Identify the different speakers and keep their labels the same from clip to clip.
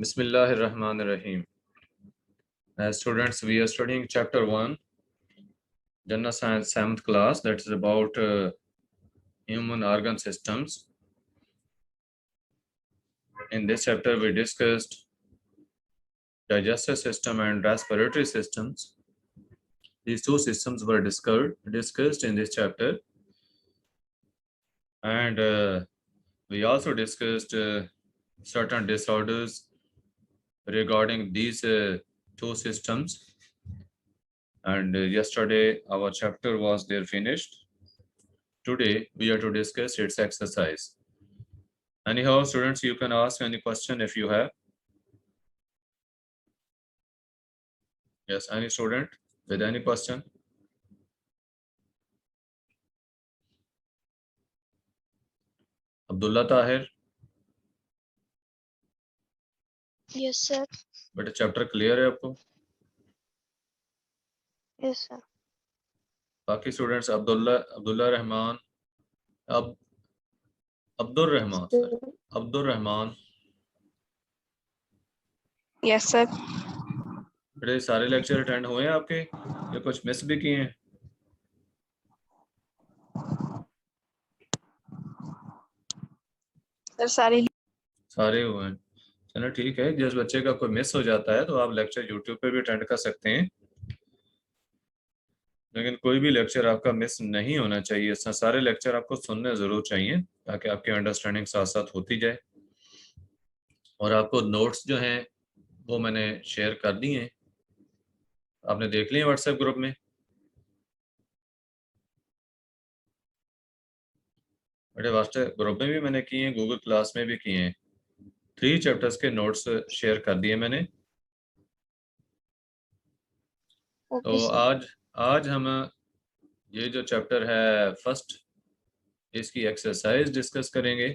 Speaker 1: Bismillahirrahmanirrahim. As students, we are studying chapter 1, General Science 7th class, that is about human organ systems. In this chapter, we discussed digestive system and respiratory systems. These two systems were discussed in this chapter. And we also discussed certain disorders regarding these two systems. And yesterday, our chapter was there finished. Today, we are to discuss its exercise. Anyhow, students, you can ask any question if you have. Yes, any student with any question? Abdullah Tahir,
Speaker 2: Yes, sir.
Speaker 1: बेटा chapter clear है आपको?
Speaker 2: Yes, sir.
Speaker 1: बाकी students Abdullah Rahman, Abdul Rahman sir, Abdul Rahman,
Speaker 2: Yes, sir.
Speaker 1: बेटे सारे lecture attend हुए हैं आपके या कुछ मिस भी किए हैं?
Speaker 2: सर
Speaker 1: सारे हुए हैं। चलो ठीक है, जिस बच्चे का कोई मिस हो जाता है तो आप लेक्चर यूट्यूब पे भी अटेंड कर सकते हैं, लेकिन कोई भी लेक्चर आपका मिस नहीं होना चाहिए। सारे लेक्चर आपको सुनने ज़रूर चाहिए ताकि आपकी अंडरस्टैंडिंग साथ साथ होती जाए। और आपको नोट्स जो हैं वो मैंने शेयर कर दिए हैं, आपने देख लिए व्हाट्सएप ग्रुप में। बड़े व्हाट्सएप ग्रुप में भी मैंने किए हैं, गूगल क्लास में भी किए हैं। 3 चैप्टर्स के नोट्स शेयर कर दिए मैंने। तो आज हम ये जो चैप्टर है फर्स्ट, इसकी एक्सरसाइज डिस्कस करेंगे।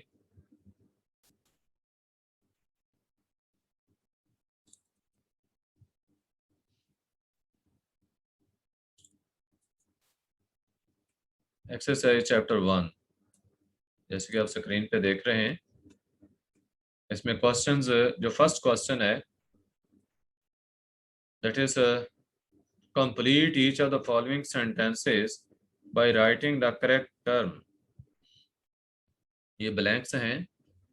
Speaker 1: एक्सरसाइज चैप्टर 1, जैसे कि आप स्क्रीन पे देख रहे हैं, इसमें क्वेश्चंस, जो फर्स्ट क्वेश्चन है that is complete each of the following sentences by writing the correct term. ये ब्लैंक्स हैं,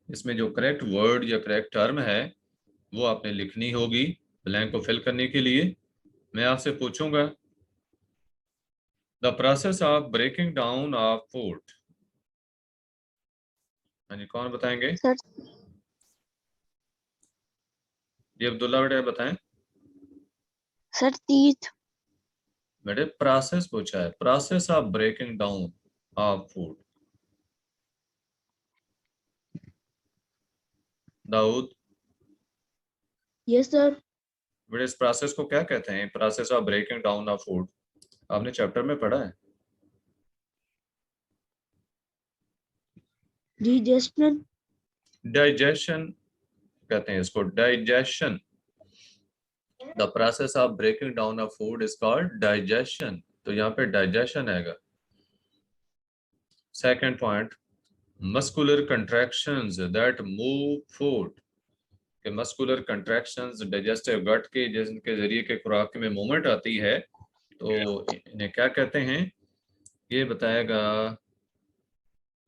Speaker 1: इसमें जो करेक्ट वर्ड या करेक्ट टर्म है वो आपने लिखनी होगी। ब्लैंक को फिल करने के लिए मैं आपसे पूछूंगा the process of breaking down of food. हाँ जी, कौन बताएंगे?
Speaker 2: सर
Speaker 1: जी अब्दुल्ला बेटा बताएं।
Speaker 2: सर तीर्थ।
Speaker 1: बेटे प्रोसेस पूछा है, process of breaking down of food. Daud,
Speaker 2: yes sir.
Speaker 1: बेटे इस प्रोसेस को क्या कहते हैं? Process of breaking down of food आपने चैप्टर में पढ़ा है?
Speaker 2: डिजेशन।
Speaker 1: डाइजेशन कहते हैं इसको, digestion. The process of breaking down of food is called digestion. तो यहाँ पे डाइजेशन आएगा। Second point, muscular contractions that move food. के मस्कुलर कंट्रैक्शंस डाइजेस्टिव गट के जिनके जरिए के खुराक में मूवमेंट आती है, तो इन्हें क्या कहते हैं? ये बताएगा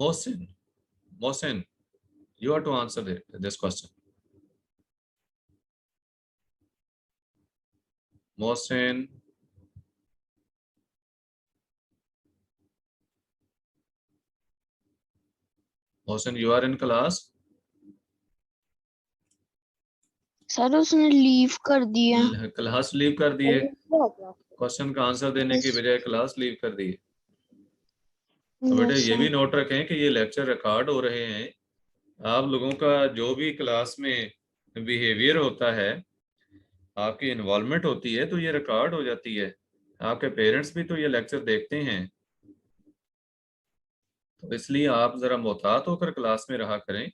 Speaker 1: Mohsin. Mohsin, you have to answer this question. Mohsin, Mohsin you are in class?
Speaker 2: Sir उसने लीव कर दिया।
Speaker 1: क्लास लीव कर दिए? क्वेश्चन का आंसर देने की बजाय क्लास लीव कर दी? तो बेटे ये भी नोट रखें कि ये लेक्चर रिकॉर्ड हो रहे हैं। आप लोगों का जो भी क्लास में बिहेवियर होता है, आपकी इन्वॉल्वमेंट होती है, तो ये रिकॉर्ड हो जाती है। आपके पेरेंट्स भी तो ये लेक्चर देखते हैं, तो इसलिए आप जरा मोहतात होकर क्लास में रहा करें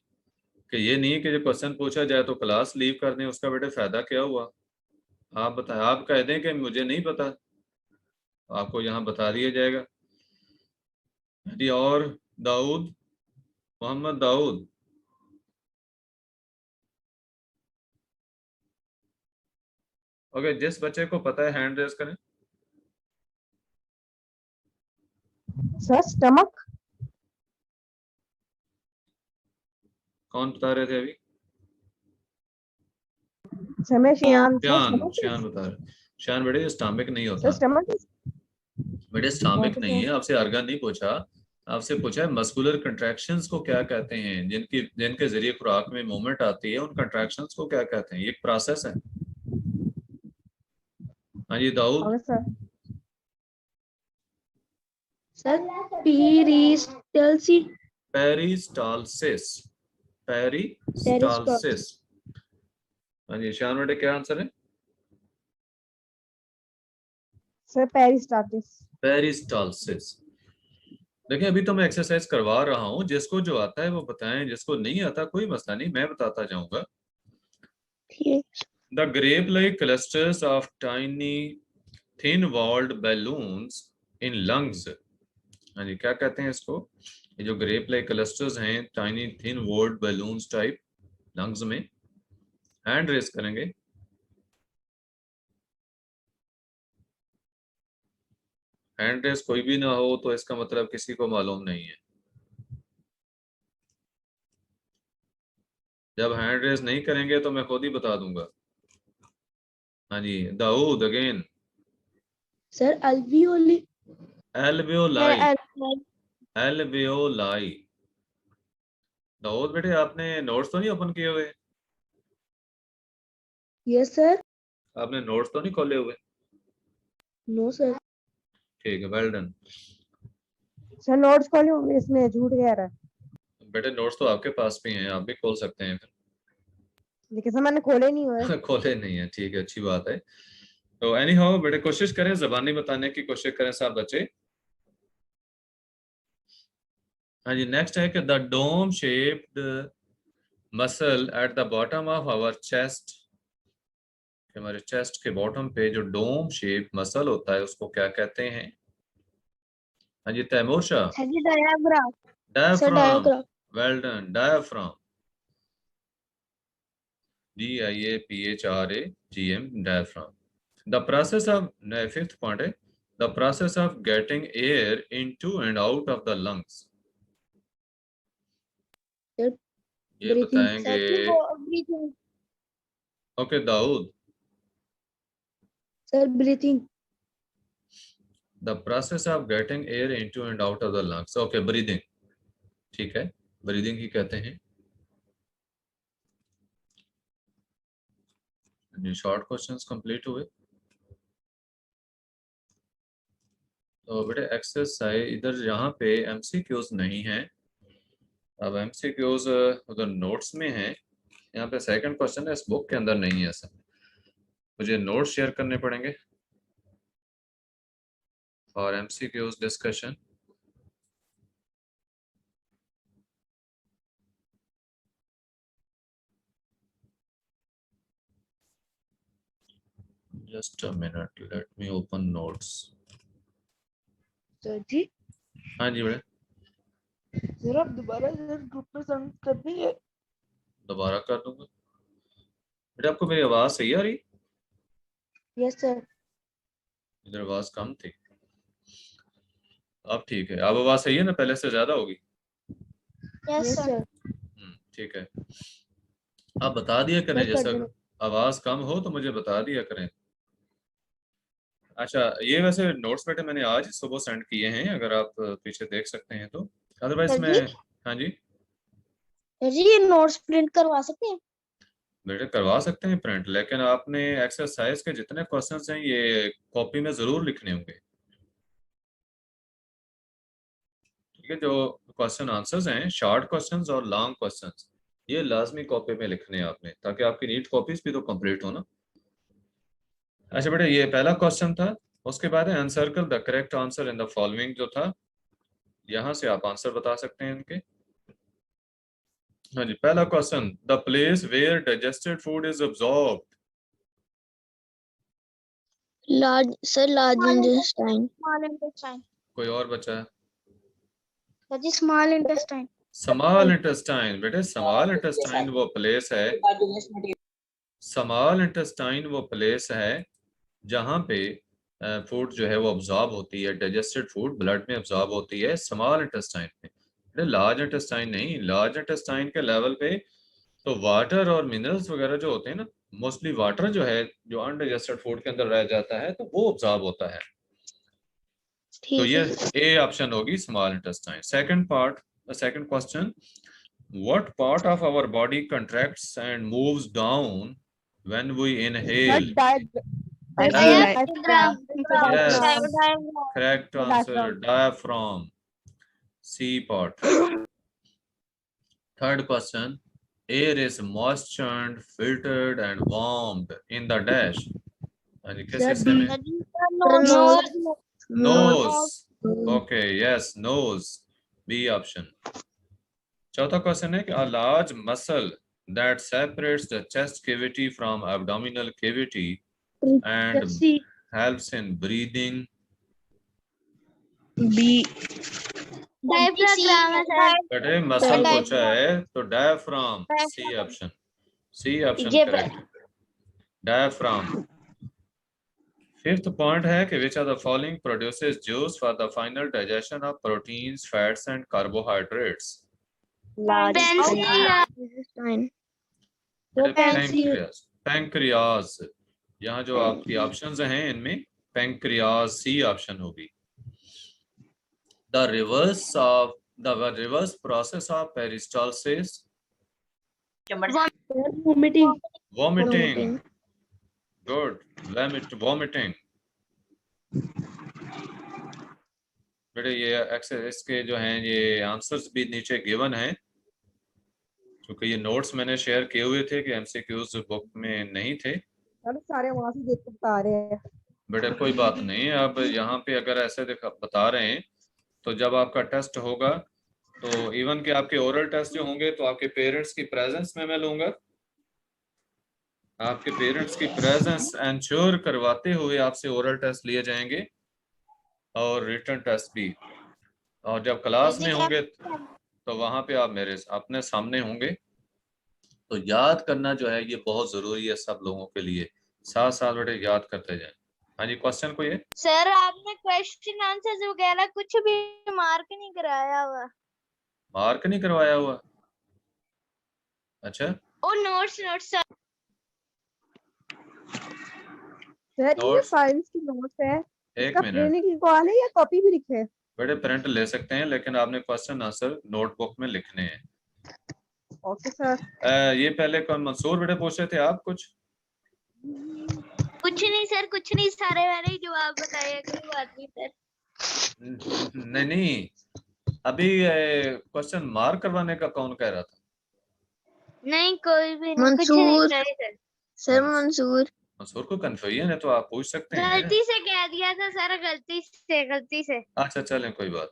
Speaker 1: कि ये नहीं कि जब क्वेश्चन पूछा जाए तो क्लास लीव कर दें। उसका बेटे फायदा क्या हुआ? आप बताएं, आप कह दें कि मुझे नहीं पता, आपको यहाँ बता दिया जाएगा। जी, और दाऊद, मोहम्मद दाऊद, ओके, जिस बच्चे को पता है हैंड रेज करें।
Speaker 3: Sir stomach.
Speaker 1: कौन बता रहे थे अभी?
Speaker 3: सर मैं शियान।
Speaker 1: शान बता रहे। शान बेटे स्टमक नहीं
Speaker 3: सर
Speaker 1: होता,
Speaker 3: स्टमक।
Speaker 1: बेटे स्टमक
Speaker 3: ओके
Speaker 1: नहीं
Speaker 3: सर।
Speaker 1: है। आपसे अर्गन नहीं पूछा, आपसे पूछा है मस्कुलर कंट्रैक्शंस को क्या कहते हैं, जिनके जरिए खुराक में मूवमेंट आती है, उन कंट्रैक्शंस को क्या कहते हैं? ये एक प्रोसेस है। हाँ जी Dawood.
Speaker 3: Okay sir.
Speaker 2: Sir peristalsis.
Speaker 1: Peristalsis. Peristalsis. हाँ जी शान बेटे क्या आंसर है?
Speaker 3: Sir peristalsis.
Speaker 1: पेरिस्टालसिस। देखिए अभी तो मैं एक्सरसाइज करवा रहा हूँ, जिसको जो आता है वो बताएं, जिसको नहीं आता कोई मसला नहीं, मैं बताता जाऊंगा। The grape-like clusters of tiny thin-walled balloons in lungs। हाँ जी क्या कहते हैं इसको? ये जो ग्रेप लाइक क्लस्टर्स हैं, tiny thin walled balloons type, lungs में। हैंड रेस करेंगे। हैंड रेस कोई भी ना हो तो इसका मतलब किसी को मालूम नहीं है। जब हैंड रेस नहीं करेंगे तो मैं खुद ही बता दूंगा। हाँ जी Dawood again.
Speaker 2: Sir alveoli.
Speaker 1: Alveoli. Alveoli. Dawood बेटे आपने नोट्स तो नहीं ओपन किए हुए?
Speaker 2: Yes sir.
Speaker 1: आपने नोट्स तो नहीं खोले हुए?
Speaker 2: No sir.
Speaker 1: ठीक है, वेल डन।
Speaker 3: सर नोट्स खोले, इसमें झूठ कह रहा है।
Speaker 1: बेटे नोट्स तो आपके पास भी हैं, आप भी खोल सकते हैं फिर।
Speaker 3: लेकिन सर मैंने खोले नहीं हुए।
Speaker 1: खोले नहीं है, ठीक है, अच्छी बात है। तो एनी हाउ बेटे कोशिश करें, जबानी बताने की कोशिश करें सब बच्चे। हाँ जी नेक्स्ट है कि the dome shaped muscle at the bottom of our chest. हमारे चेस्ट के बॉटम पे जो डोम शेप मसल होता है उसको क्या कहते हैं? हाँ जी तैमूर शाह।
Speaker 2: सर जी diagram. Sir
Speaker 1: diaphragm.
Speaker 2: Diagram.
Speaker 1: Well done, diaphragm. DIAPHRAGM, diaphragm. The process of, fifth point है, the process of getting air into and out of the lungs।
Speaker 2: Sir
Speaker 1: ये बताएंगे।
Speaker 2: Breathing.
Speaker 1: Okay Daud.
Speaker 2: Sir breathing.
Speaker 1: The process of getting air into and out of the lungs। Okay breathing, ठीक है, breathing ही कहते हैं। Short questions complete हुए। तो बेटे exercise इधर यहाँ पे MCQs नहीं है। अब MCQs उधर नोट्स में है, यहाँ पे सेकंड क्वेश्चन है, इस बुक के अंदर नहीं है। ऐसा मुझे नोट्स शेयर करने पड़ेंगे और MCQs डिस्कशन। Just a minute, let me open notes.
Speaker 2: Sir जी।
Speaker 1: हाँ जी बेटे।
Speaker 2: सर आप दोबारा ग्रुप में सेंड कर देंगे?
Speaker 1: दोबारा कर दूंगा। बेटे आपको मेरी आवाज सही आ रही?
Speaker 2: Yes sir.
Speaker 1: इधर आवाज कम थी, अब ठीक है। अब आवाज सही है ना, पहले से ज्यादा होगी?
Speaker 2: Yes sir.
Speaker 1: ठीक है। आप बता दिया करें,
Speaker 2: सर कर
Speaker 1: जैसा
Speaker 2: देना।
Speaker 1: आवाज कम हो तो मुझे बता दिया करें। अच्छा ये वैसे नोट्स बेटे मैंने आज ही सुबह सेंड किए हैं, अगर आप पीछे देख सकते हैं तो। अदरवाइज
Speaker 2: सर
Speaker 1: मैं,
Speaker 2: जी।
Speaker 1: हाँ जी
Speaker 2: सर जी ये नोट्स प्रिंट करवा सकते हैं?
Speaker 1: बेटे करवा सकते हैं प्रिंट, लेकिन आपने एक्सरसाइज के जितने क्वेश्चंस हैं ये कॉपी में जरूर लिखने होंगे। ठीक है, जो क्वेश्चन आंसर्स हैं, शॉर्ट क्वेश्चंस और लॉन्ग क्वेश्चंस, ये लाजमी कॉपी में लिखने हैं आपने, ताकि आपकी नीट कॉपीज भी तो कंप्लीट हो ना। अच्छा बेटा ये पहला क्वेश्चन था, उसके बाद है encircle the correct answer in the following जो था, यहाँ से आप आंसर बता सकते हैं इनके। हाँ जी पहला question, the place where digested food is absorbed.
Speaker 2: Large sir large intestine.
Speaker 4: Small intestine.
Speaker 1: कोई और बचा है?
Speaker 4: सर जी स्मॉल इंटेस्टाइन।
Speaker 1: Small intestine. बेटे स्मॉल इंटेस्टाइन वो प्लेस है, स्मॉल इंटेस्टाइन वो प्लेस है जहाँ पे फूड जो है वो अब्जॉर्ब होती है, डाइजेस्टेड फूड ब्लड में अब्जॉर्ब होती है स्मॉल इंटेस्टाइन में, लार्ज इंटेस्टाइन नहीं। लार्ज इंटेस्टाइन के लेवल पे तो वाटर और मिनरल्स वगैरह जो होते हैं ना, मोस्टली वाटर जो है जो अनडाइजेस्टेड फूड के अंदर रह जाता है तो वो अब्जॉर्ब होता है। तो ये ए ऑप्शन होगी small intestine. Second question, what part of our body contracts and moves down when we inhale?
Speaker 4: Diaphragm.
Speaker 1: Yes,
Speaker 4: Diaphragm.
Speaker 1: correct answer, diaphragm. C part. Third question, air is moistened, filtered and warmed in the dash. हाँ जी, किस हिस्से में? Nose. Okay, yes, nose. B option. चौथा question है कि a large muscle that separates the chest cavity from abdominal cavity and helps in breathing.
Speaker 2: B.
Speaker 4: Diaphragm है sir.
Speaker 1: बेटे muscle पूछा है तो diaphragm, C option, C option correct, diaphragm. Fifth point है कि which of the following produces juice for the final digestion of proteins, fats and carbohydrates? Pancreas, pancreas. यहाँ जो आपकी ऑप्शंस हैं इनमें पैंक्रियाज सी ऑप्शन होगी। The reverse process of peristalsis. Vomiting. Good. Vomiting. बेटे ये इसके जो हैं ये आंसर्स भी नीचे गिवन हैं, क्योंकि ये नोट्स मैंने शेयर किए हुए थे कि एमसीक्यूज बुक में नहीं थे।
Speaker 3: सारे वहां से देख के बता रहे हैं।
Speaker 1: बेटे कोई बात नहीं, अब यहाँ पे अगर ऐसे बता रहे हैं तो जब आपका टेस्ट होगा तो इवन के आपके ओरल टेस्ट जो होंगे तो आपके पेरेंट्स की प्रेजेंस में मैं लूंगा। आपके पेरेंट्स की प्रेजेंस एंश्योर करवाते हुए आपसे ओरल टेस्ट लिए जाएंगे और रिटन टेस्ट भी। और जब क्लास में होंगे तो वहां पे आप मेरे अपने सामने होंगे। तो याद करना जो है ये बहुत जरूरी है सब लोगों के लिए, साथ साथ बेटे याद करते जाएं। हाँ जी, क्वेश्चन को ये
Speaker 4: सर आपने क्वेश्चन आंसर वगैरह कुछ भी मार्क नहीं कराया हुआ।
Speaker 1: मार्क नहीं करवाया हुआ? अच्छा,
Speaker 4: और नोट्स सर।
Speaker 3: सर ये साइंस की नोट्स है,
Speaker 1: एक
Speaker 3: इसका
Speaker 1: मिनट
Speaker 3: प्रिंट निकाल है या कॉपी भी लिखे?
Speaker 1: बेटे प्रिंट ले सकते हैं लेकिन आपने क्वेश्चन आंसर नोटबुक में लिखने हैं।
Speaker 3: Okay sir.
Speaker 1: ये पहले कौन मंसूर बेटे पूछ रहे थे आप कुछ?
Speaker 4: कुछ नहीं सर, कुछ नहीं, सारे मैंने ही जवाब बताया, कोई बात नहीं सर।
Speaker 1: नहीं, अभी क्वेश्चन मार्क करवाने का कौन कह रहा था?
Speaker 4: नहीं कोई भी नहीं, कुछ नहीं सर।
Speaker 1: मंसूर को कंफ्यूजन है तो आप पूछ सकते हैं।
Speaker 4: गलती से कह दिया था सर, गलती से।
Speaker 1: अच्छा चलें कोई बात।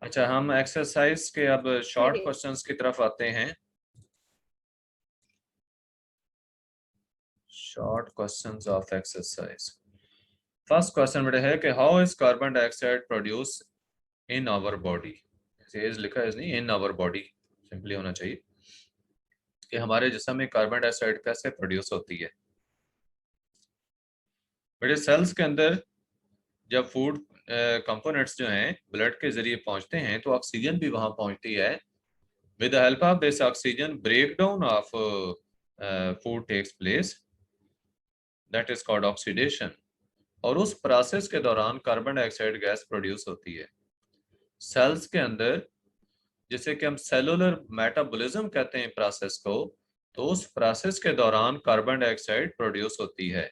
Speaker 1: अच्छा, हम एक्सरसाइज के अब शॉर्ट क्वेश्चंस की तरफ आते हैं। Short questions of exercise. First question बेटा है कि how is carbon dioxide produce in our body? Is लिखा है नहीं, इन आवर बॉडी सिंपली होना चाहिए कि हमारे जिस्म में कार्बन डाइऑक्साइड कैसे प्रोड्यूस होती है। बेटे सेल्स के अंदर जब फूड कंपोनेंट्स जो हैं ब्लड के जरिए पहुंचते हैं तो ऑक्सीजन भी वहां पहुंचती है। With the help of this oxygen breakdown of food takes place, that is called oxidation. और उस प्रोसेस के दौरान कार्बन डाइऑक्साइड गैस प्रोड्यूस होती है सेल्स के अंदर, जिसे कि हम सेलुलर मेटाबॉलिज्म कहते हैं प्रोसेस को। तो उस प्रोसेस के दौरान कार्बन डाइऑक्साइड प्रोड्यूस होती है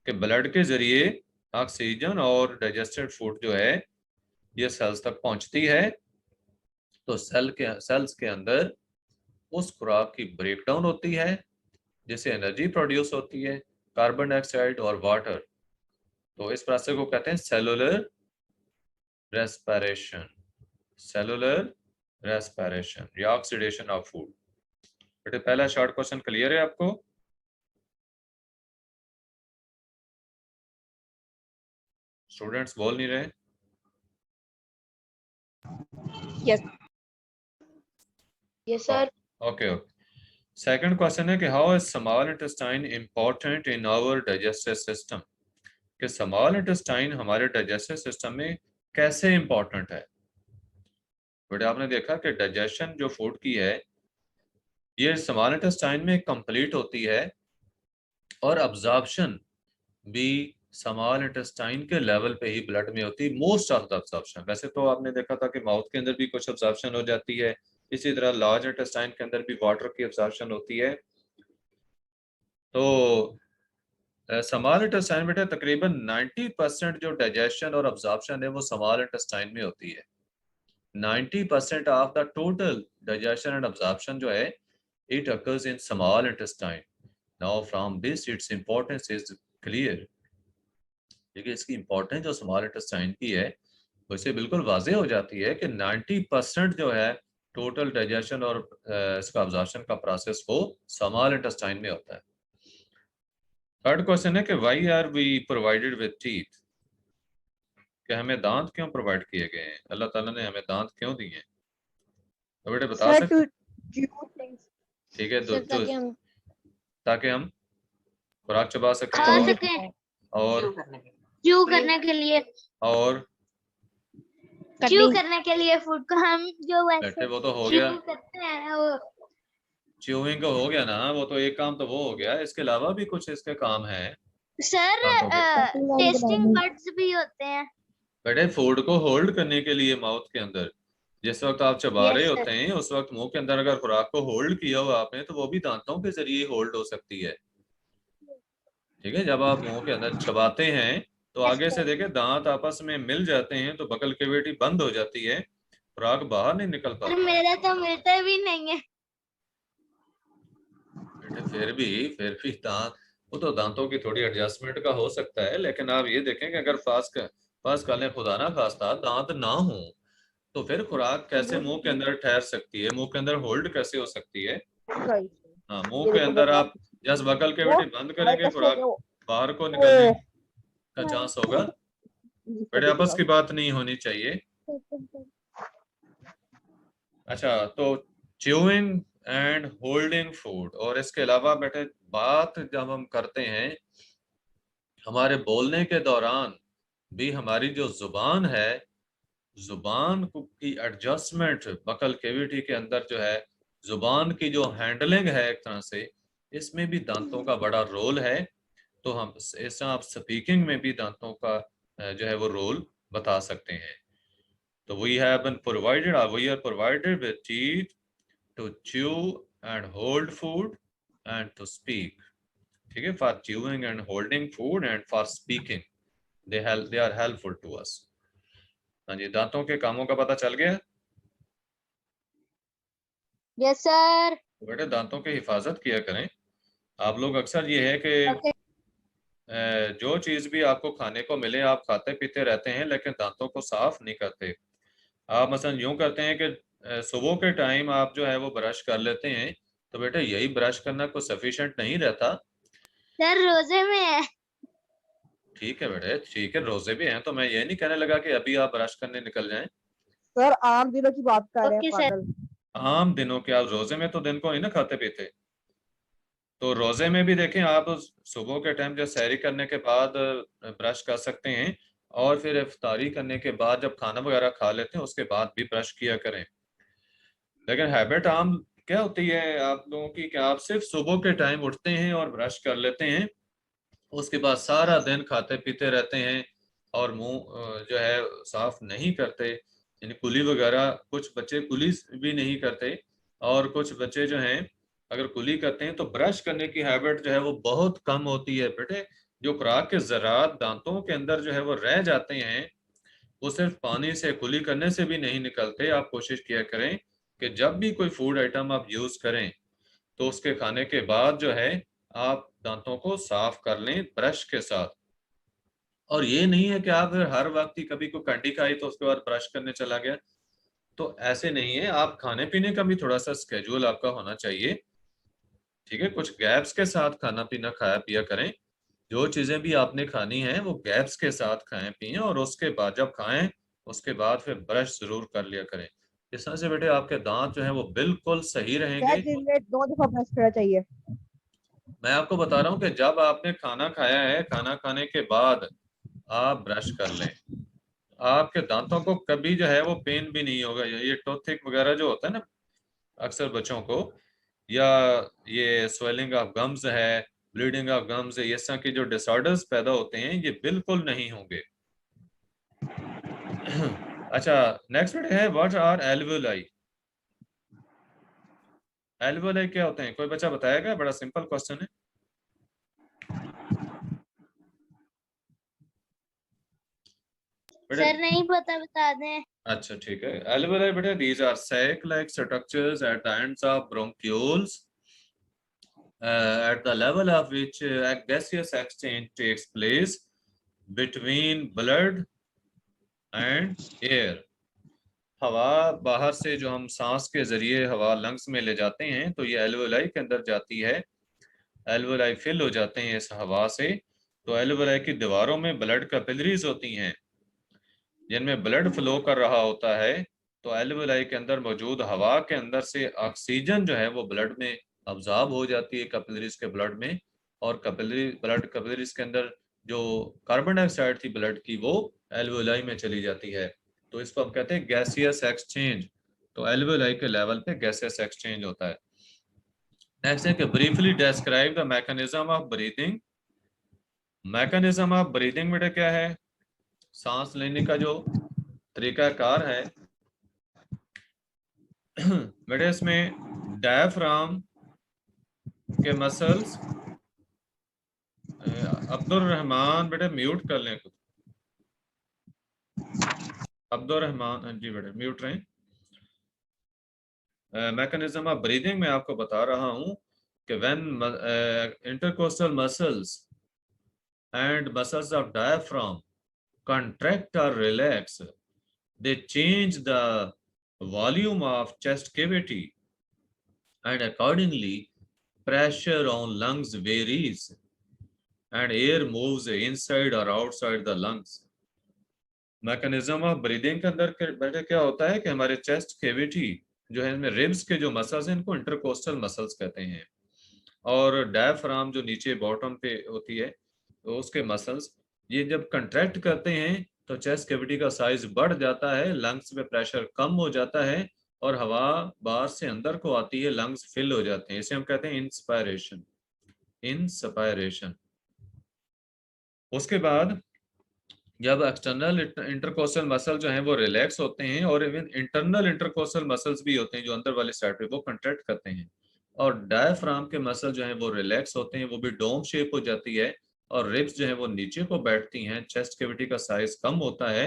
Speaker 1: कि ब्लड के जरिए ऑक्सीजन और डाइजेस्टेड फूड जो है ये सेल्स तक पहुंचती है। तो सेल्स के अंदर उस खुराक की ब्रेकडाउन होती है जिससे एनर्जी प्रोड्यूस होती है, कार्बन डाइऑक्साइड और वाटर। तो इस प्रोसेस को कहते हैं सेलुलर रेस्पिरेशन, सेलुलर रेस्पिरेशन या ऑक्सीडेशन ऑफ फूड। बेटे पहला शॉर्ट क्वेश्चन क्लियर है आपको? स्टूडेंट्स बोल नहीं रहे?
Speaker 2: Yes sir.
Speaker 1: Okay. Second question है कि how is small intestine important in our digestive system? कि स्मॉल इंटेस्टाइन हमारे डाइजेस्टिव सिस्टम में कैसे इंपॉर्टेंट है। बट आपने देखा कि डाइजेशन जो फूड की है ये स्मॉल इंटेस्टाइन में कंप्लीट होती है और अब्जॉर्प्शन भी स्मॉल इंटेस्टाइन के लेवल पे ही ब्लड में होती है, मोस्ट ऑफ द अब्जॉर्प्शन। वैसे तो आपने देखा था कि माउथ के अंदर भी कुछ अब्जॉर्प्शन हो जाती है, इसी तरह लार्ज इंटेस्टाइन के अंदर भी वाटर की अब्जॉर्प्शन होती है। तो स्मॉल इंटेस्टाइन बेटा तकरीबन 90% जो डाइजेशन और अब्जॉर्प्शन है वो स्मॉल इंटेस्टाइन में होती है। 90% of the total digestion and absorption जो है it occurs in small intestine. Now from this its importance is clear. देखिए इसकी इंपॉर्टेंस जो स्मॉल इंटेस्टाइन की है उससे बिल्कुल वाजे हो जाती है कि 90% जो है टोटल डाइजेशन और इसका अब्जॉर्प्शन का प्रोसेस वो स्मॉल इंटेस्टाइन में होता है। थर्ड क्वेश्चन है कि why are we provided with teeth, कि हमें दांत क्यों प्रोवाइड किए गए हैं, अल्लाह ताला ने हमें दांत क्यों दिए हैं, तो बेटे बता
Speaker 3: Sir,
Speaker 1: सकते?
Speaker 3: to chew things.
Speaker 1: ठीक है,
Speaker 2: सर
Speaker 1: ताकि हम खुराक चबा सकें
Speaker 4: खा
Speaker 3: और-
Speaker 4: सकें,
Speaker 1: और
Speaker 4: च्यू करने के लिए,
Speaker 1: और
Speaker 4: च्यू करने के लिए फूड को हम जो
Speaker 1: बेटे
Speaker 4: वैसे
Speaker 1: वो तो हो
Speaker 4: च्यू
Speaker 1: गया,
Speaker 4: करते हैं ना वो।
Speaker 1: च्यूइंग का हो गया ना, वो तो एक काम तो वो हो गया, इसके अलावा भी कुछ इसके काम है
Speaker 4: सर
Speaker 1: दांतों के।
Speaker 4: टेस्टिंग बड्स भी होते हैं।
Speaker 1: बेटे फूड को होल्ड करने के लिए माउथ के अंदर जिस वक्त आप चबा रहे
Speaker 4: Yes, sir.
Speaker 1: होते हैं उस वक्त मुंह के अंदर अगर खुराक को होल्ड किया हुआ आपने तो वो भी दांतों के जरिए होल्ड हो सकती है। ठीक है, जब आप मुंह के अंदर चबाते हैं तो आगे से देखें दांत आपस में मिल जाते हैं तो बकल कैविटी बंद हो जाती है, खुराक बाहर नहीं निकल
Speaker 4: पर
Speaker 1: पाती।
Speaker 4: मेरा तो मिलता भी नहीं है।
Speaker 1: बेटे फिर भी दांत, वो तो दांतों की थोड़ी एडजस्टमेंट का हो सकता है, लेकिन आप ये देखें कि अगर फास कालें खुदा ना खास्ता दांत ना हो तो फिर खुराक कैसे मुंह के अंदर ठहर सकती है, मुंह के अंदर होल्ड कैसे हो सकती है।
Speaker 3: Right.
Speaker 1: हाँ, मुंह
Speaker 3: ये
Speaker 1: के
Speaker 3: देखो
Speaker 1: अंदर
Speaker 3: बेटा,
Speaker 1: आप जस्ट बकल कैविटी बंद करेंगे
Speaker 3: कैसे
Speaker 1: खुराक
Speaker 3: हो
Speaker 1: बाहर को निकलने
Speaker 3: गया?
Speaker 1: का चांस होगा।
Speaker 3: जिसको
Speaker 1: बेटे आपस की
Speaker 3: देखो
Speaker 1: बात नहीं होनी चाहिए। अच्छा, तो च्यूइंग एंड होल्डिंग फूड, और इसके अलावा बेटे बात जब हम करते हैं हमारे बोलने के दौरान भी हमारी जो जुबान है, जुबान की एडजस्टमेंट बकल कैविटी के अंदर जो है, जुबान की जो हैंडलिंग है एक तरह से, इसमें भी दांतों का बड़ा रोल है। तो हम इस तरह आप स्पीकिंग में भी दांतों का जो है वो रोल बता सकते हैं। तो we are provided with teeth to chew and hold food and to speak. ठीक है, for chewing and holding food and for speaking they are helpful to us. हाँ जी, दांतों के कामों का पता चल गया।
Speaker 4: Yes sir.
Speaker 1: तो बेटे दांतों की हिफाजत किया करें। आप लोग अक्सर ये है कि जो चीज भी आपको खाने को मिले आप खाते पीते रहते हैं लेकिन दांतों को साफ नहीं करते। आप मसलन यूं करते हैं कि सुबह के टाइम आप जो है वो ब्रश कर लेते हैं, तो बेटे यही ब्रश करना कुछ सफिशिएंट नहीं रहता।
Speaker 4: सर रोजे में है।
Speaker 1: ठीक है बेटे, ठीक है, रोजे भी हैं तो मैं ये नहीं कहने लगा कि अभी आप ब्रश करने निकल जाएं।
Speaker 3: सर आम दिनों की बात कर रहे हैं
Speaker 4: ओके सर।
Speaker 3: पागल।
Speaker 1: आम दिनों के, आप रोजे में तो दिन को नहीं ना खाते पीते, तो रोजे में भी देखें आप सुबह के टाइम जब सैरी करने के बाद ब्रश कर सकते हैं, और फिर इफ्तारी करने के बाद जब खाना वगैरह खा लेते हैं उसके बाद भी ब्रश किया करें। लेकिन हैबिट आम क्या होती है आप लोगों की कि आप सिर्फ सुबह के टाइम उठते हैं और ब्रश कर लेते हैं, उसके बाद सारा दिन खाते पीते रहते हैं और मुंह जो है साफ नहीं करते, यानी कुली वगैरह, कुछ बच्चे कुली भी नहीं करते और कुछ बच्चे जो हैं अगर कुली करते हैं तो ब्रश करने की हैबिट जो है वो बहुत कम होती है। बेटे जो खुराक के ज़रात दांतों के अंदर जो है वो रह जाते हैं वो सिर्फ पानी से कुली करने से भी नहीं निकलते। आप कोशिश किया करें कि जब भी कोई फूड आइटम आप यूज करें तो उसके खाने के बाद जो है आप दांतों को साफ कर लें ब्रश के साथ। और ये नहीं है कि आप फिर हर वक्त ही कभी कोई कैंडी खाई तो उसके बाद ब्रश करने चला गया, तो ऐसे नहीं है। आप खाने पीने का भी थोड़ा सा स्केड्यूल आपका होना चाहिए। ठीक है, कुछ गैप्स के साथ खाना पीना खाया पिया करें। जो चीजें भी आपने खानी है वो गैप्स के साथ खाएं पिए, और उसके बाद जब खाएं उसके बाद फिर ब्रश जरूर कर लिया करें। इस तरह से बेटे आपके दांत जो है वो बिल्कुल सही रहेंगे।
Speaker 3: सर दिन में 2 दफा ब्रश करना चाहिए।
Speaker 1: मैं आपको बता रहा हूँ कि जब आपने खाना खाया है, खाना खाने के बाद आप ब्रश कर लें, आपके दांतों को कभी जो है वो पेन भी नहीं होगा। ये टूथिक वगैरह जो होता है ना अक्सर बच्चों को, या ये स्वेलिंग ऑफ गम्स है, ब्लीडिंग ऑफ गम्स है, इस तरह की जो डिसऑर्डर्स पैदा होते हैं ये बिल्कुल नहीं होंगे। अच्छा, नेक्स्ट है व्हाट आर एल्वुलाई। एल्वुलाई क्या होते हैं, कोई बच्चा बताएगा? बड़ा सिंपल क्वेश्चन है।
Speaker 4: सर नहीं पता, बता दें।
Speaker 1: अच्छा ठीक है। एल्वुलाई बेटा these are sac like structures at the ends of bronchioles at the level of which a gaseous exchange takes place between blood and air। हवा बाहर से जो हम सांस के जरिए हवा लंग्स में ले जाते हैं तो ये एल्वुलाई के अंदर जाती है, एल्वुलाई फिल हो जाते हैं इस हवा से। तो एल्वुलाई की दीवारों में ब्लड कैपिलरीज होती हैं जिनमें ब्लड फ्लो कर रहा होता है। तो एल्वुलाई के अंदर मौजूद हवा के अंदर से ऑक्सीजन जो है वो ब्लड में अब्जॉर्ब हो जाती है कैपिलरीज के ब्लड में, और कैपिलरीज के अंदर जो कार्बन डाइऑक्साइड थी ब्लड की वो एल्वुलाई में चली जाती है। तो इसको हम कहते हैं गैसियस एक्सचेंज। तो एल्वुलाई के लेवल पे गैसियस एक्सचेंज होता है। नेक्स्ट है कि briefly describe the mechanism of breathing. Mechanism of breathing बेटा क्या है? सांस लेने का जो तरीकाकार है बेटा, इसमें डायफ्राम के मसल्स, अब्दुल रहमान बेटा म्यूट कर लें खुद, अब्दुल रहमान जी बेटा म्यूट रहें। मैकेनिज्म ऑफ ब्रीदिंग में आपको बता रहा हूं कि when intercostal muscles and muscles of diaphragm contract or relax, they change the volume of chest cavity and accordingly pressure on lungs varies and air moves inside or outside the lungs। Mechanism of breathing के अंदर बेटा क्या होता है कि हमारे chest cavity जो है, इसमें रिब्स के जो मसल्स हैं इनको इंटरकोस्टल मसल्स कहते हैं, और डायफ्राम जो नीचे बॉटम पे होती है तो उसके मसल्स ये जब कंट्रैक्ट करते हैं तो चेस्ट कैविटी का साइज बढ़ जाता है, लंग्स में प्रेशर कम हो जाता है और हवा बाहर से अंदर को आती है, लंग्स फिल हो जाते हैं। इसे हम कहते हैं इंस्पायरेशन, इंस्पायरेशन। उसके बाद जब एक्सटर्नल इंटरकोस्टल मसल जो हैं वो रिलैक्स होते हैं और इवन इंटरनल इंटरकोस्टल मसल्स भी होते हैं जो अंदर वाले साइड पे वो कंट्रैक्ट करते हैं, और डायफ्राम के मसल जो हैं वो रिलैक्स होते हैं, वो भी डोम शेप हो जाती है और रिब्स जो है वो नीचे को बैठती हैं, चेस्ट कैविटी का साइज कम होता है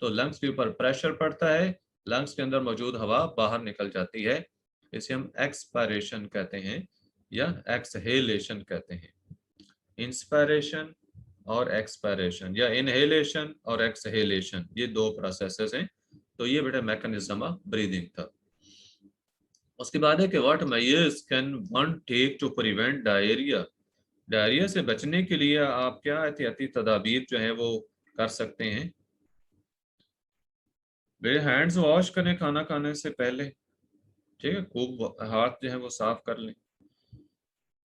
Speaker 1: तो लंग्स के ऊपर प्रेशर पड़ता है, लंग्स के अंदर मौजूद हवा बाहर निकल जाती है। इसे हम एक्सपायरेशन कहते हैं या एक्सहेलेशन कहते हैं। इंस्पायरेशन और एक्सपायरेशन या इनहेलेशन और एक्सहेलेशन, ये दो प्रोसेसेस हैं। तो ये बेटा मैकेनिज्म ऑफ ब्रीदिंग था। उसके बाद है कि what measures can one take to prevent diarrhoea. Diarrhoea से बचने के लिए आप क्या एहतियाती तदाबीर जो है वो कर सकते हैं? बेटे हैंड्स वॉश करें खाना खाने से पहले, ठीक है, खूब हाथ जो है वो साफ कर लें।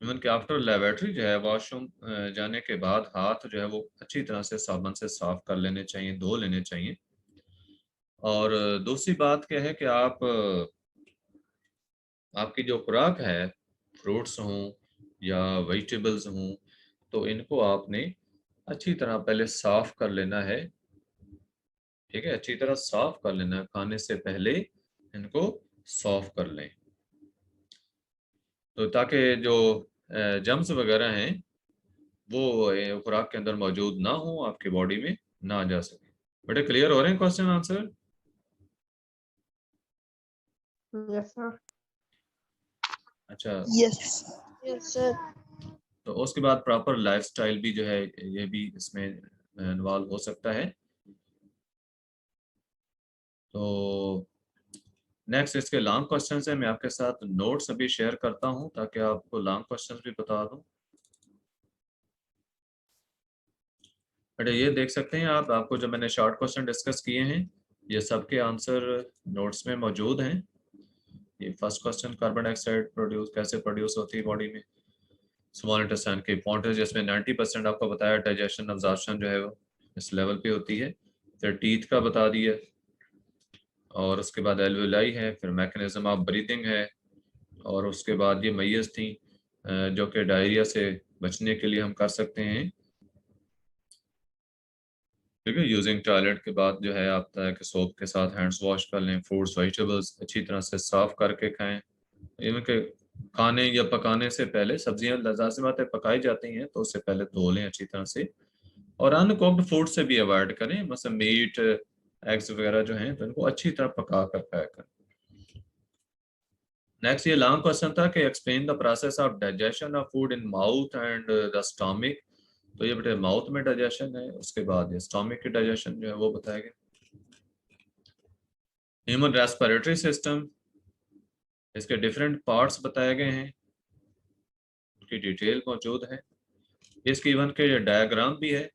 Speaker 1: इवन कि आफ्टर लेबोरेटरी जो है वॉशरूम जाने के बाद हाथ जो है वो अच्छी तरह से साबुन से साफ कर लेने चाहिए, धो लेने चाहिए। और दूसरी बात क्या है कि आपकी जो खुराक है, फ्रूट्स हों या वेजिटेबल्स हों, तो इनको आपने अच्छी तरह पहले साफ कर लेना है, ठीक है, अच्छी तरह साफ कर लेना है, खाने से पहले इनको साफ कर लें तो ताकि जो जम्स वगैरह हैं वो खुराक के अंदर मौजूद ना हो, आपकी बॉडी में ना जा सके। बेटे क्लियर हो रहे हैं क्वेश्चन आंसर?
Speaker 3: Yes sir.
Speaker 1: अच्छा
Speaker 2: यस सर।
Speaker 1: तो उसके बाद प्रॉपर लाइफस्टाइल भी जो है ये भी इसमें इन्वॉल्व हो सकता है। तो नेक्स्ट इसके लॉन्ग क्वेश्चंस हैं, मैं आपके साथ नोट्स अभी शेयर करता हूं ताकि आपको लॉन्ग क्वेश्चंस भी बता दूं। बेटा ये देख सकते हैं आप, आपको जो मैंने शॉर्ट क्वेश्चन डिस्कस किए हैं ये सबके आंसर नोट्स में मौजूद हैं। ये फर्स्ट क्वेश्चन, कार्बन डाइऑक्साइड कैसे प्रोड्यूस होती है बॉडी में, स्मॉल इंटेस्टाइन के इंपॉर्टेंस जिसमें 90% आपको बताया, डाइजेशन अब्जॉर्प्शन जो है वो इस लेवल पे होती है। फिर टीथ का बता दिया, और उसके बाद एल्वेलाई है, फिर मैकेनिज्म ऑफ ब्रीथिंग है, और उसके बाद ये मैयस थी जो कि डायरिया से बचने के लिए हम कर सकते हैं। ठीक है, यूजिंग टॉयलेट के बाद जो है आप कि सोप के साथ हैंड्स वॉश कर लें, फ्रूट्स वेजिटेबल्स अच्छी तरह से साफ करके खाएं। इवन के खाने या पकाने से पहले सब्जियां लाज़िम बात है पकाई जाती हैं तो उससे पहले धो लें अच्छी तरह से, और अनकुक्ड फूड से भी अवॉइड करें, मतलब मीट एग्स वगैरह जो हैं तो इनको अच्छी तरह पका कर खाया करें। नेक्स्ट ये लॉन्ग क्वेश्चन था कि explain the process of digestion of food in mouth and the stomach. तो ये बेटे माउथ में डाइजेशन है, उसके बाद ये स्टमक की डाइजेशन जो है वो बताया गया। ह्यूमन रेस्पिरेटरी सिस्टम, इसके डिफरेंट पार्ट्स बताए गए हैं, उसकी डिटेल मौजूद है। इसकी इवन के डायग्राम भी है,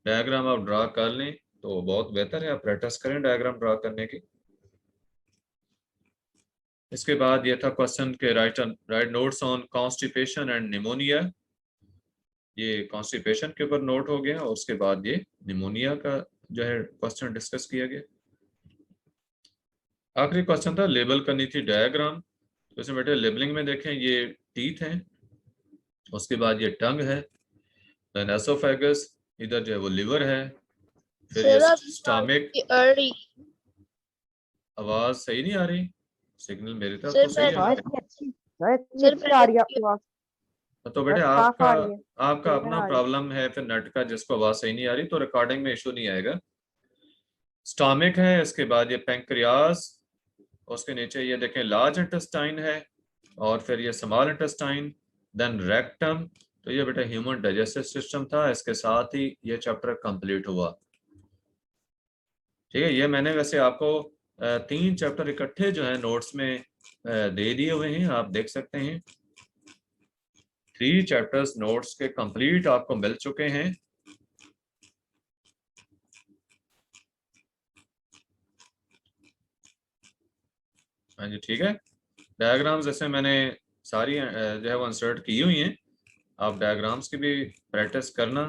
Speaker 1: डायग्राम आप ड्रा कर लें तो बहुत बेहतर है, आप प्रैक्टिस करें डायग्राम ड्रा करने की। इसके बाद ये था क्वेश्चन के right notes on constipation and pneumonia. ये कॉन्स्टिपेशन के ऊपर नोट हो गया, और उसके बाद ये निमोनिया का जो है क्वेश्चन डिस्कस किया गया। आखिरी क्वेश्चन था लेबल करनी थी डायग्राम। तो इसमें बेटे लेबलिंग में देखें ये टीथ हैं, उसके बाद ये टंग है, देन एसोफेगस, इधर जो है वो लिवर है, फिर ये स्टमक। आवाज सही नहीं आ रही, सिग्नल मेरी तरफ तो सही
Speaker 3: सर
Speaker 1: है।
Speaker 3: इतनी अच्छी, सर इतनी अच्छी आ रही है आपकी आवाज,
Speaker 1: तो बेटे
Speaker 3: साफ आ रही है,
Speaker 1: आपका
Speaker 3: क्लियर
Speaker 1: अपना
Speaker 3: आ रही है।
Speaker 1: प्रॉब्लम है फिर नेट का, जिसको आवाज सही नहीं आ रही तो रिकॉर्डिंग में इशू नहीं आएगा। स्टमक है, इसके बाद ये पैंक्रियास, उसके नीचे ये देखें लार्ज इंटेस्टाइन है, और फिर ये स्मॉल इंटेस्टाइन, देन रेक्टम। तो ये बेटा ह्यूमन डाइजेस्टिव सिस्टम था, इसके साथ ही ये चैप्टर कंप्लीट हुआ। ठीक है, ये मैंने वैसे आपको 3 चैप्टर इकट्ठे जो है नोट्स में दे दिए हुए हैं, आप देख सकते हैं 3 चैप्टर्स नोट्स के कंप्लीट आपको मिल चुके हैं। हाँ जी, ठीक है। डायग्राम्स जैसे मैंने सारी जो है वो इंसर्ट की हुई हैं, आप डायग्राम्स की भी प्रैक्टिस करना।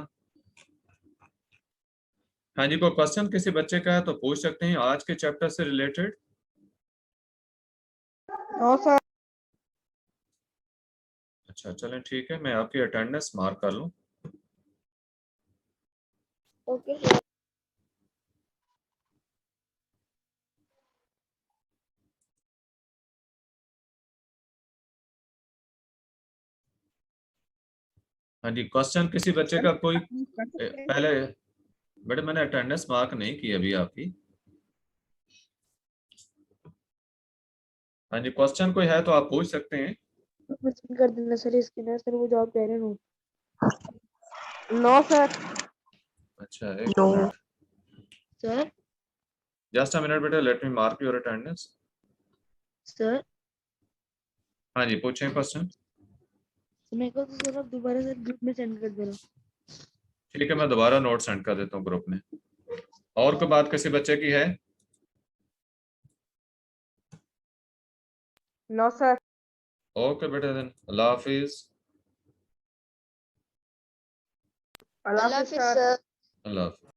Speaker 1: हाँ जी, कोई क्वेश्चन किसी बच्चे का है तो पूछ सकते हैं आज के चैप्टर से रिलेटेड।
Speaker 3: No sir.
Speaker 1: अच्छा चलें ठीक है, मैं आपकी अटेंडेंस मार्क कर लूँ।
Speaker 4: ओके।
Speaker 1: हाँ जी, क्वेश्चन किसी बच्चे का कोई पहले, बेटे मैंने अटेंडेंस मार्क नहीं की अभी आपकी। हाँ जी, क्वेश्चन कोई है तो आप पूछ सकते हैं।
Speaker 3: कर देना सर इसकी ना, सर वो जॉब कह रहे हैं। No sir.
Speaker 1: अच्छा एक minute,
Speaker 2: sir
Speaker 1: just a minute बेटा, let me mark your attendance.
Speaker 2: Sir
Speaker 1: हाँ जी, पूछें क्वेश्चन।
Speaker 2: मेरे को तो सर आप दोबारा सर ग्रुप में सेंड कर देना।
Speaker 1: ठीक है, मैं दोबारा नोट सेंड कर देता हूँ ग्रुप में। और कोई बात किसी बच्चे की है?
Speaker 3: No sir.
Speaker 1: ओके बेटा, देन अल्लाह हाफिज।
Speaker 3: अल्लाह हाफिज सर।
Speaker 1: अल्लाह हाफिज।